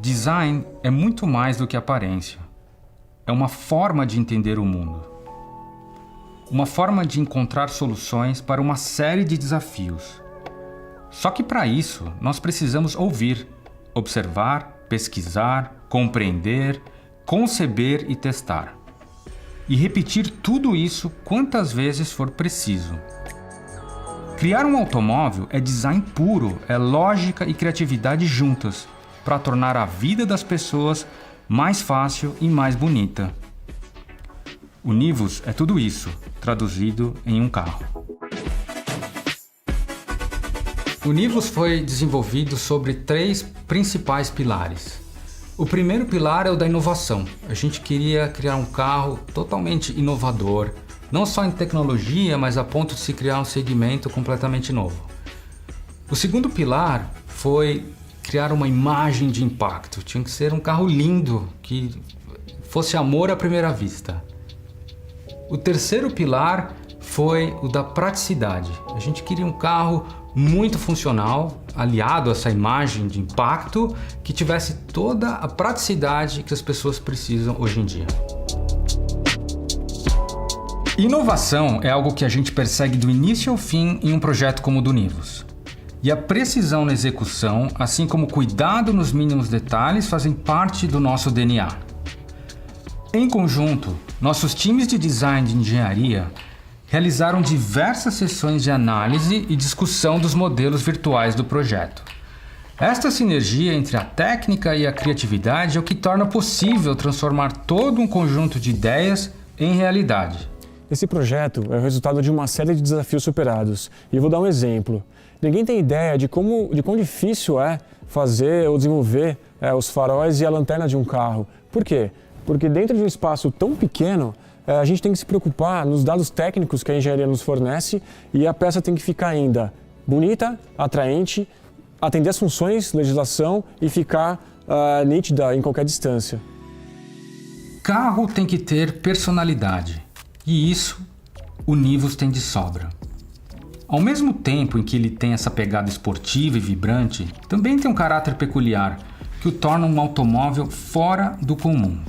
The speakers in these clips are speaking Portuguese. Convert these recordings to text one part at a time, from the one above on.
Design é muito mais do que aparência. É uma forma de entender o mundo. Uma forma de encontrar soluções para uma série de desafios. Só que para isso, nós precisamos ouvir, observar, pesquisar, compreender, conceber e testar. E repetir tudo isso quantas vezes for preciso. Criar um automóvel é design puro, é lógica e criatividade juntas, para tornar a vida das pessoas mais fácil e mais bonita. O Nivus é tudo isso, traduzido em um carro. O Nivus foi desenvolvido sobre 3 principais pilares. O primeiro pilar é o da inovação. A gente queria criar um carro totalmente inovador, não só em tecnologia, mas a ponto de se criar um segmento completamente novo. O segundo pilar foi criar uma imagem de impacto. Tinha que ser um carro lindo, que fosse amor à primeira vista. O terceiro pilar foi o da praticidade. A gente queria um carro muito funcional, aliado a essa imagem de impacto, que tivesse toda a praticidade que as pessoas precisam hoje em dia. Inovação é algo que a gente persegue do início ao fim em um projeto como o do Nivus. E a precisão na execução, assim como o cuidado nos mínimos detalhes, fazem parte do nosso DNA. Em conjunto, nossos times de design e de engenharia realizaram diversas sessões de análise e discussão dos modelos virtuais do projeto. Esta sinergia entre a técnica e a criatividade é o que torna possível transformar todo um conjunto de ideias em realidade. Esse projeto é o resultado de uma série de desafios superados. E eu vou dar um exemplo. Ninguém tem ideia de quão difícil é fazer ou desenvolver os faróis e a lanterna de um carro. Por quê? Porque dentro de um espaço tão pequeno, a gente tem que se preocupar nos dados técnicos que a engenharia nos fornece e a peça tem que ficar ainda bonita, atraente, atender às funções, legislação e ficar nítida em qualquer distância. Carro tem que ter personalidade e isso o Nivus tem de sobra. Ao mesmo tempo em que ele tem essa pegada esportiva e vibrante, também tem um caráter peculiar que o torna um automóvel fora do comum.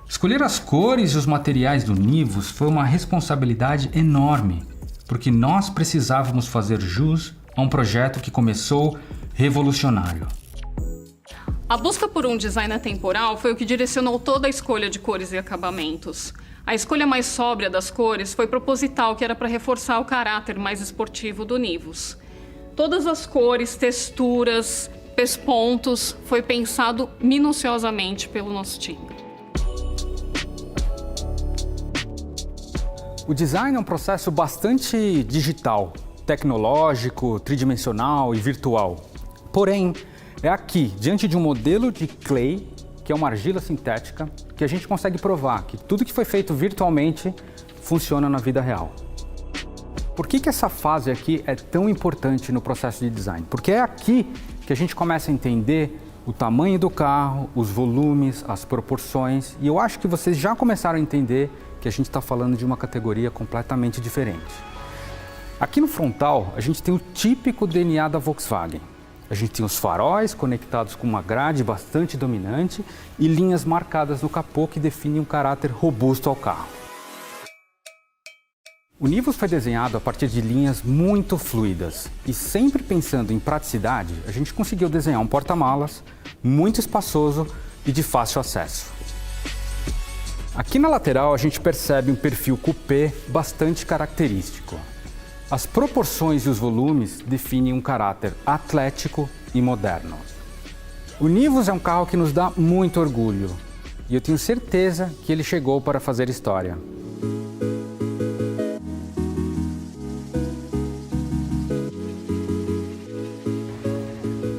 Escolher as cores e os materiais do Nivus foi uma responsabilidade enorme, porque nós precisávamos fazer jus a um projeto que começou revolucionário. A busca por um design atemporal foi o que direcionou toda a escolha de cores e acabamentos. A escolha mais sóbria das cores foi proposital, que era para reforçar o caráter mais esportivo do Nivus. Todas as cores, texturas, pespontos, foi pensado minuciosamente pelo nosso time. O design é um processo bastante digital, tecnológico, tridimensional e virtual. Porém, é aqui, diante de um modelo de clay, que é uma argila sintética, que a gente consegue provar que tudo que foi feito virtualmente funciona na vida real. Por que essa fase aqui é tão importante no processo de design? Porque é aqui que a gente começa a entender o tamanho do carro, os volumes, as proporções, e eu acho que vocês já começaram a entender que a gente está falando de uma categoria completamente diferente. Aqui no frontal, a gente tem o típico DNA da Volkswagen. A gente tem os faróis conectados com uma grade bastante dominante e linhas marcadas no capô que definem um caráter robusto ao carro. O Nivus foi desenhado a partir de linhas muito fluidas e sempre pensando em praticidade, a gente conseguiu desenhar um porta-malas muito espaçoso e de fácil acesso. Aqui na lateral a gente percebe um perfil coupé bastante característico. As proporções e os volumes definem um caráter atlético e moderno. O Nivus é um carro que nos dá muito orgulho e eu tenho certeza que ele chegou para fazer história.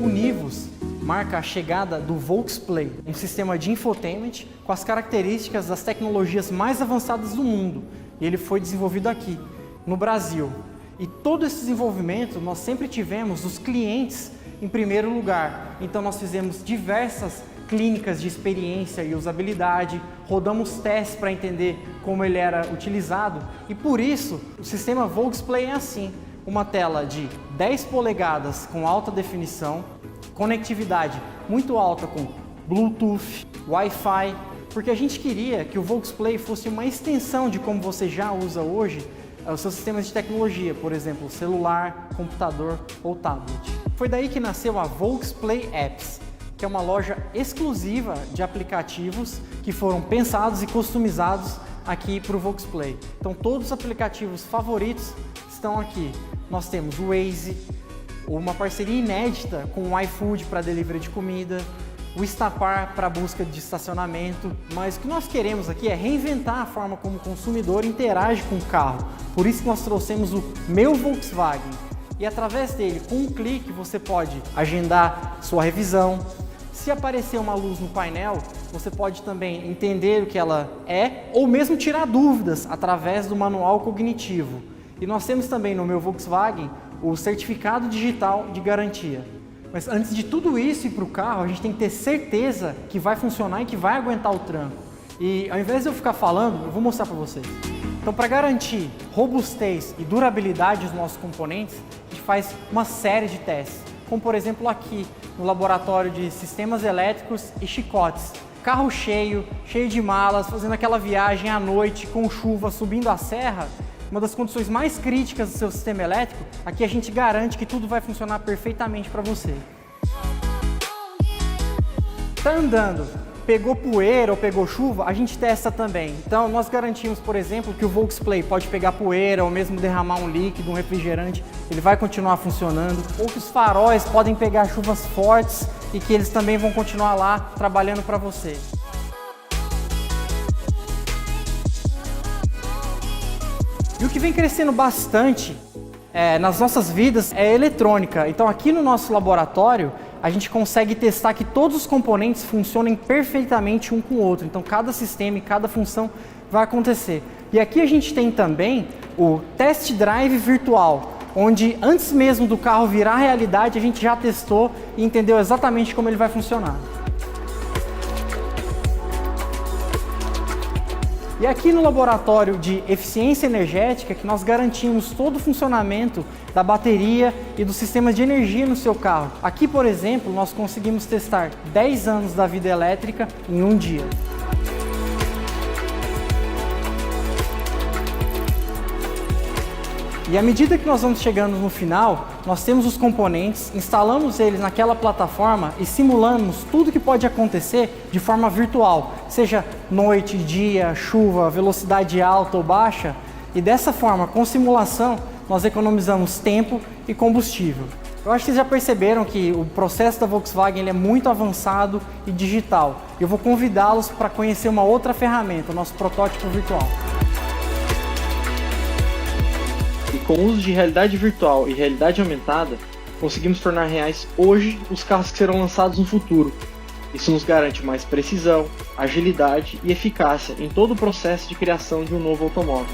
O Nivus marca a chegada do Volksplay, um sistema de infotainment com as características das tecnologias mais avançadas do mundo. E ele foi desenvolvido aqui, no Brasil. E todo esse desenvolvimento nós sempre tivemos os clientes em primeiro lugar. Então nós fizemos diversas clínicas de experiência e usabilidade, rodamos testes para entender como ele era utilizado e por isso o sistema Volksplay é assim, uma tela de 10 polegadas com alta definição, conectividade muito alta com Bluetooth, Wi-Fi, porque a gente queria que o Volksplay fosse uma extensão de como você já usa hoje os seus sistemas de tecnologia, por exemplo, celular, computador ou tablet. Foi daí que nasceu a Volksplay Apps, que é uma loja exclusiva de aplicativos que foram pensados e customizados aqui para o Volksplay. Então todos os aplicativos favoritos estão aqui. Nós temos o Waze, uma parceria inédita com o iFood para delivery de comida, o Instapar para busca de estacionamento, mas o que nós queremos aqui é reinventar a forma como o consumidor interage com o carro. Por isso que nós trouxemos o Meu Volkswagen. E através dele, com um clique, você pode agendar sua revisão. Se aparecer uma luz no painel, você pode também entender o que ela é ou mesmo tirar dúvidas através do manual cognitivo. E nós temos também no Meu Volkswagen o certificado digital de garantia. Mas antes de tudo isso ir para o carro, a gente tem que ter certeza que vai funcionar e que vai aguentar o tranco. E ao invés de eu ficar falando, eu vou mostrar para vocês. Então, para garantir robustez e durabilidade dos nossos componentes, a gente faz uma série de testes. Como por exemplo aqui, no laboratório de sistemas elétricos e chicotes. Carro cheio, cheio de malas, fazendo aquela viagem à noite, com chuva, subindo a serra. Uma das condições mais críticas do seu sistema elétrico, aqui a gente garante que tudo vai funcionar perfeitamente para você. Está andando, pegou poeira ou pegou chuva, a gente testa também. Então nós garantimos, por exemplo, que o Volksplay pode pegar poeira ou mesmo derramar um líquido, um refrigerante, ele vai continuar funcionando. Ou que os faróis podem pegar chuvas fortes e que eles também vão continuar lá trabalhando para você. E o que vem crescendo bastante nas nossas vidas é a eletrônica. Então aqui no nosso laboratório a gente consegue testar que todos os componentes funcionem perfeitamente um com o outro. Então cada sistema e cada função vai acontecer. E aqui a gente tem também o Test Drive virtual, onde antes mesmo do carro virar realidade a gente já testou e entendeu exatamente como ele vai funcionar. E aqui no laboratório de eficiência energética que nós garantimos todo o funcionamento da bateria e do sistema de energia no seu carro. Aqui, por exemplo, nós conseguimos testar 10 anos da vida elétrica em um dia. E à medida que nós vamos chegando no final, nós temos os componentes, instalamos eles naquela plataforma e simulamos tudo que pode acontecer de forma virtual, seja noite, dia, chuva, velocidade alta ou baixa. E dessa forma, com simulação, nós economizamos tempo e combustível. Eu acho que vocês já perceberam que o processo da Volkswagen ele é muito avançado e digital. Eu vou convidá-los para conhecer uma outra ferramenta, o nosso protótipo virtual. E com o uso de realidade virtual e realidade aumentada, conseguimos tornar reais hoje os carros que serão lançados no futuro. Isso nos garante mais precisão, agilidade e eficácia em todo o processo de criação de um novo automóvel.